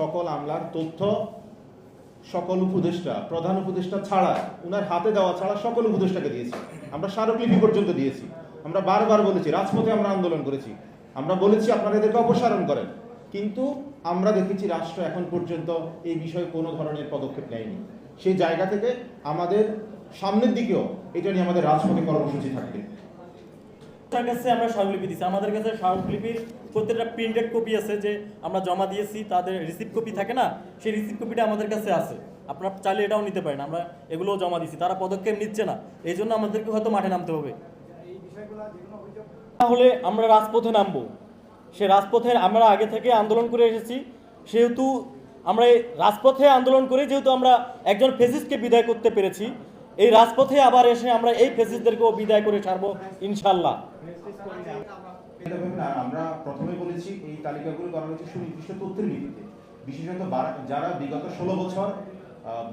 সকল আমলার তথ্য সকল উপদেষ্টা, প্রধান উপদেষ্টা ছাড়া, উনার হাতে দেওয়া ছাড়া সকল উপদেষ্টাকে দিয়েছি। আমরা স্মারকলিপি পর্যন্ত দিয়েছি। আমরা বারবার বলেছি, রাজপথে আমরা আন্দোলন করেছি, আমরা বলেছি আপনারা এদেরকে অপসারণ করেন, কিন্তু আমরা দেখেছি রাষ্ট্র এখন পর্যন্ত এই বিষয়ে কোনো ধরনের পদক্ষেপ নেয়নি। সেই জায়গা থেকে আমাদের সামনের দিকেও এটা নিয়ে আমাদের রাজপথে কর্মসূচি থাকবে। কাছে আমরা স্মারকলিপি দিচ্ছি, আমাদের কাছে স্মারকলিপির প্রত্যেকটা প্রিন্টেড কপি আছে, যে আমরা জমা দিয়েছি, তাদের রিসিপ্ট কপি থাকে না, সেই রিসিপ্ট কপিটা আমাদের কাছে আছে। আপনারা চাইলে এটাও নিতে পারেন, আমরা এগুলোও জমা দিচ্ছি। তারা পদক্ষেপ নিচ্ছে না, এই জন্য আমাদেরকে হয়তো মাঠে নামতে হবে। তাহলে আমরা রাজপথে নামবো। সে রাজপথে আমরা আগে থেকে আন্দোলন করে এসেছি, সেহেতু আমরা এই রাজপথে আন্দোলন করে যেহেতু আমরা একজন ফেসিস্টকে বিদায় করতে পেরেছি, এই রাজপথে আবার এসে আমরা এই ফেসিস্টদেরকেও বিদায় করে ছাড়বো ইনশাল্লাহ। আমরা প্রথমে বলেছি এই তালিকাগুলো করা হয়েছে সুনির্দিষ্ট তথ্যের ভিত্তিতে, বিশেষত যারা বিগত 16 বছর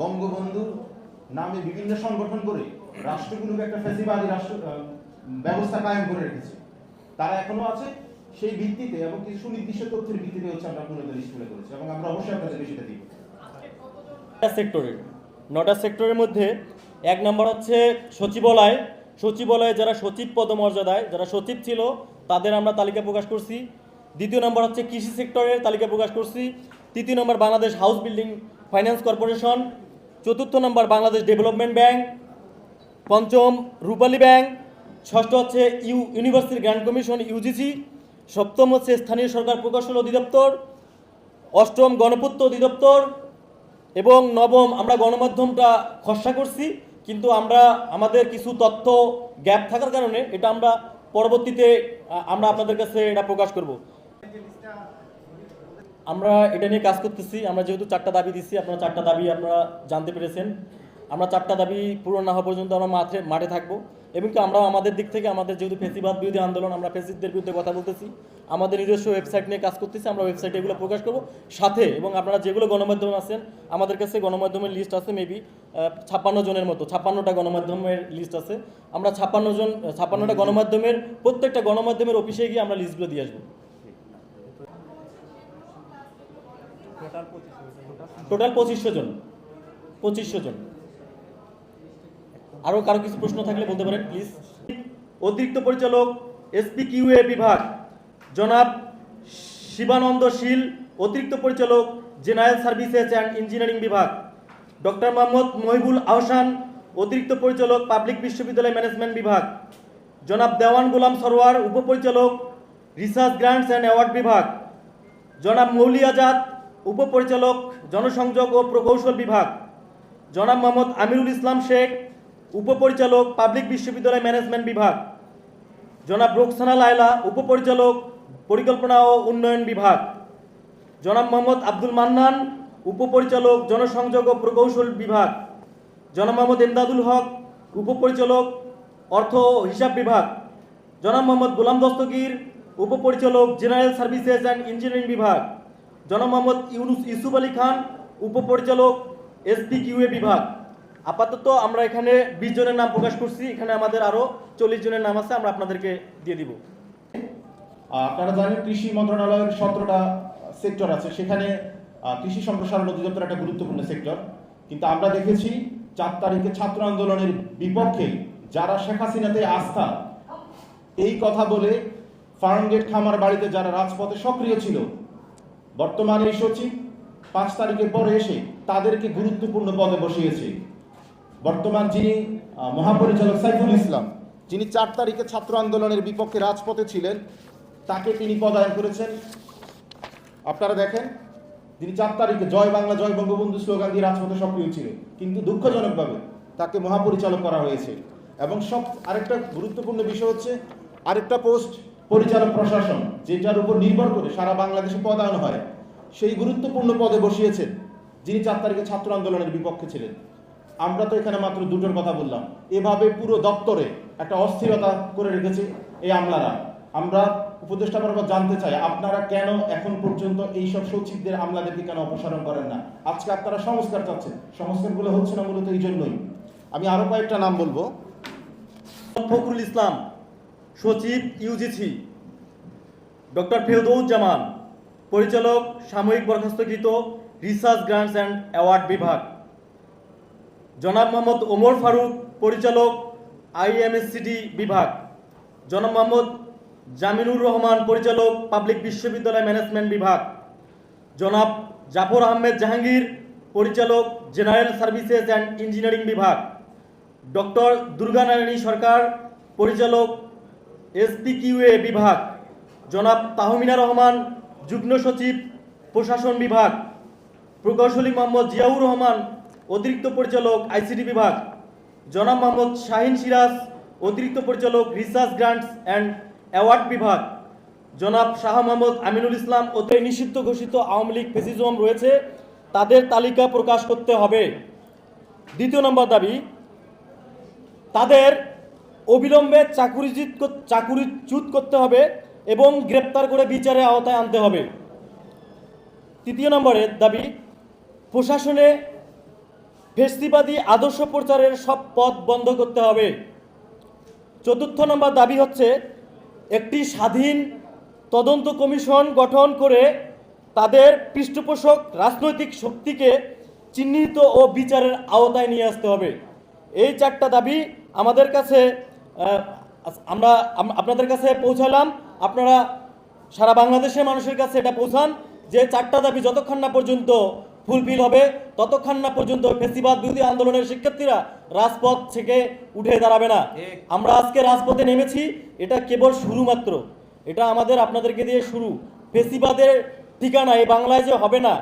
বঙ্গবন্ধুর নামে বিভিন্ন সংগঠন করে রাষ্ট্রগুলোকে একটা ফ্যাসিবাদী রাষ্ট্র ব্যবস্থা কায়েম করে রেখেছে, তারা এখনো আছে। সেই ভিত্তিতে এবং কিছু সুনির্দিষ্ট তথ্যের ভিত্তিতে হচ্ছে আমরা মূলত লিস্ট তুলে করেছি, এবং আমরা অবশ্যই আপনাদের সেটা দিব। সেক্টরের 9টা সেক্টরের মধ্যে 1 নম্বর হচ্ছে সচিবালয়। সচিবালয়ে যারা সচিব পদমর্যাদায় যারা সচিব ছিল তাদের আমরা তালিকা প্রকাশ করছি। 2য় নম্বর হচ্ছে কৃষি সেক্টরের তালিকা প্রকাশ করছি। 3য় নম্বর Bangladesh house building finance corporation. 4র্থ নম্বর বাংলাদেশ ডেভেলপমেন্ট ব্যাংক। 5ম রূপালী ব্যাংক। 6ষ্ঠ হচ্ছে ইউনিভার্সিটি গ্র্যান্ট কমিশন ইউজিসি। 7ম হচ্ছে স্থানীয় সরকার প্রকৌশল অধিদপ্তর। 8ম গণপূর্ত অধিদপ্তর এবং 9ম আমরা গণমাধ্যমটা খসড়া করছি, কিন্তু আমরা আমাদের কিছু তথ্য গ্যাপ থাকার কারণে এটা আমরা পরবর্তীতে আমরা আপনাদের কাছে এটা প্রকাশ করব। আমরা এটা নিয়ে কাজ করতেছি। আমরা যেহেতু 4টা দাবি দিচ্ছি, আপনারা 4টা দাবি আপনারা জানতে পেরেছেন। আমরা 4টা দাবি পূরণ না হওয়া পর্যন্ত আমরা মাঠে থাকবো, এবং কি আমরাও আমাদের দিক থেকে আমাদের যেহেতু ফেসিবাদ বিরোধী আন্দোলন, আমরা ফেসিস্টদের বিরুদ্ধে কথা বলতেছি, আমাদের নিজস্ব ওয়েবসাইট নিয়ে কাজ করতেছি। আমরা ওয়েবসাইটে এগুলো প্রকাশ করব সাথে, এবং আপনারা যেগুলো গণমাধ্যম আছেন আমাদের কাছে গণমাধ্যমের লিস্ট আছে, মেবি 56 জনের মতো, 56টা গণমাধ্যমের লিস্ট আছে। আমরা 56টা গণমাধ্যমের প্রত্যেকটা গণমাধ্যমের অফিসে গিয়ে আমরা লিস্টগুলো দিয়ে আসবো। টোটাল 2500 জন। আরও কারো কিছু প্রশ্ন থাকলে বলতে পারেন প্লিজ। অতিরিক্ত পরিচালক SPQA বিভাগ জনাব শিবানন্দ শীল। অতিরিক্ত পরিচালক জেনারেল সার্ভিসেস অ্যান্ড ইঞ্জিনিয়ারিং বিভাগ ডক্টর মোহাম্মদ মহিবুল আহসান। অতিরিক্ত পরিচালক পাবলিক বিশ্ববিদ্যালয় ম্যানেজমেন্ট বিভাগ জনাব দেওয়ান গোলাম সরোয়ার। উপপরিচালক রিসার্চ গ্রান্টস অ্যান্ড অ্যাওয়ার্ড বিভাগ জনাব মৌলি আজাদ। উপপরিচালক জনসংযোগ ও প্রকৌশল বিভাগ জনাব মোহাম্মদ আমিরুল ইসলাম শেখ। উপপরিচালক পাবলিক বিশ্ববিদ্যালয় ম্যানেজমেন্ট বিভাগ জনাব রোকসানা লায়লা। উপপরিচালক পরিকল্পনা ও উন্নয়ন বিভাগ জনাব মোহাম্মদ আব্দুল মান্নান। উপপরিচালক জনসংযোগ ও প্রকৌশল বিভাগ জনাব মোহাম্মদ এমদাদুল হক। উপপরিচালক অর্থ ও হিসাব বিভাগ জনাব মোহাম্মদ গোলাম দস্তগীর। উপপরিচালক জেনারেল সার্ভিসেস অ্যান্ড ইঞ্জিনিয়ারিং বিভাগ জনাব মোহাম্মদ ইউসুফ আলী খান। উপপরিচালক SPQA বিভাগ। আপাতত আমরা এখানে 20 জনের নাম প্রকাশ করছি, এখানে আমাদের আরো 40 জনের নাম আছে, আমরা আপনাদেরকে দিয়ে দিব। আপনারা জানেন কৃষি মন্ত্রণালয়ের 17টা সেক্টর আছে, সেখানে কৃষি সম্প্রসারণ অধিদপ্তর একটা গুরুত্বপূর্ণ সেক্টর। কিন্তু আমরা দেখেছি 4 তারিখে ছাত্র আন্দোলনের বিপক্ষে যারা শেখ হাসিনাতে আস্থা এই কথা বলে ফার্মগেট খামার বাড়িতে যারা রাজপথে সক্রিয় ছিল, বর্তমানে এই সচিব 5 তারিখের পরে এসে তাদেরকে গুরুত্বপূর্ণ পদে বসিয়েছে। বর্তমান যিনি মহাপরিচালক সাইফুল ইসলাম, যিনি 4 তারিখে ছাত্র আন্দোলনের বিপক্ষে রাজপথে ছিলেন, তাকে তিনি পদায়ন করেছেন। আপনারা দেখেন, যিনি 4 তারিখে জয় বাংলা জয় বঙ্গবন্ধু স্লোগান দিয়ে রাজপথে সক্রিয় ছিলেন, কিন্তু দুঃখজনকভাবে তাকে মহাপরিচালক করা হয়েছে। এবং আরেকটা গুরুত্বপূর্ণ বিষয় হচ্ছে আরেকটা পোস্ট পরিচালক প্রশাসন, যেটার উপর নির্ভর করে সারা বাংলাদেশে পদায়ন হয়, সেই গুরুত্বপূর্ণ পদে বসিয়েছেন যিনি 4 তারিখে ছাত্র আন্দোলনের বিপক্ষে ছিলেন। আমরা তো এখানে মাত্র 2টোর কথা বললাম, এভাবে পুরো দপ্তরে একটা অস্থিরতা করে রেখেছে এই আমলারা। আমরা উপদেষ্টা বরাবর জানতে চাই, আপনারা কেন এখন পর্যন্ত এইসব সচিবদের আমলাদেরকে কেন অপসারণ করেন না? আজকে আপনারা সংস্কার চাচ্ছেন, সংস্কারগুলো হচ্ছে না মূলত এই জন্যই। আমি আরো কয়েকটা নাম বলবো। ফখরুল ইসলাম সচিব UGC, ডক্টর ফেরদৌজ্জামান পরিচালক সাময়িক বরখাস্তকৃত রিসার্চ গ্রান্টস অ্যান্ড অ্যাওয়ার্ড বিভাগ, জনাব মোহাম্মদ ওমর ফারুক পরিচালক আইএমএসসিডি বিভাগ, জনাব মোহাম্মদ জামিনুর রহমান পরিচালক পাবলিক বিশ্ববিদ্যালয় ম্যানেজমেন্ট বিভাগ, জনাব জাফর আহমেদ জাহাঙ্গীর পরিচালক জেনারেল সার্ভিসেস অ্যান্ড ইঞ্জিনিয়ারিং বিভাগ, ডক্টর দুর্গানারায়ণী সরকার পরিচালক এসপিকিউএ বিভাগ, জনাব তাহমিনা রহমান যুগ্ম সচিব প্রশাসন বিভাগ, প্রকৌশলী মোহাম্মদ জিয়াউর রহমান অতিরিক্ত পরিচালক আইসিটি বিভাগ, জনাব মোহাম্মদ শাহিন সিরাজ অতিরিক্ত পরিচালক রিসার্চ গ্রান্টস অ্যান্ড অ্যাওয়ার্ড বিভাগ, জনাব শাহ মোহাম্মদ আমিনুল ইসলাম অতি নিষিদ্ধ ঘোষিত আওয়ামী লীগ ফেসিজম রয়েছে, তাদের তালিকা প্রকাশ করতে হবে। দ্বিতীয় নম্বর দাবি, তাদের অবিলম্বে চাকুরিচ্যুত করতে হবে এবং গ্রেপ্তার করে বিচারের আওতায় আনতে হবে। তৃতীয় নম্বরের দাবি, প্রশাসনে ফ্যাসিবাদী আদর্শ প্রচারের সব পথ বন্ধ করতে হবে। চতুর্থ নম্বর দাবি হচ্ছে একটি স্বাধীন তদন্ত কমিশন গঠন করে তাদের পৃষ্ঠপোষক রাজনৈতিক শক্তিকে চিহ্নিত ও বিচারের আওতায় নিয়ে আসতে হবে। এই চারটা দাবি আমাদের কাছে আমরা আপনাদের কাছে পৌঁছালাম। আপনারা সারা বাংলাদেশের মানুষের কাছে এটা পৌঁছান যে চারটা দাবি যতক্ষণ না পর্যন্ত ফুলফিল হবে ততক্ষণ না পর্যন্ত ফ্যাসিবাদ বিরোধী আন্দোলনের শিক্ষার্থীরা রাজপথ থেকে উঠে দাঁড়াবে না। আমরা আজকে রাজপথে নেমেছি, এটা কেবল শুরু মাত্র, এটা আমাদের আপনাদেরকে দিয়ে শুরু। ফ্যাসিবাদের ঠিকানা এই বাংলায় যে হবে না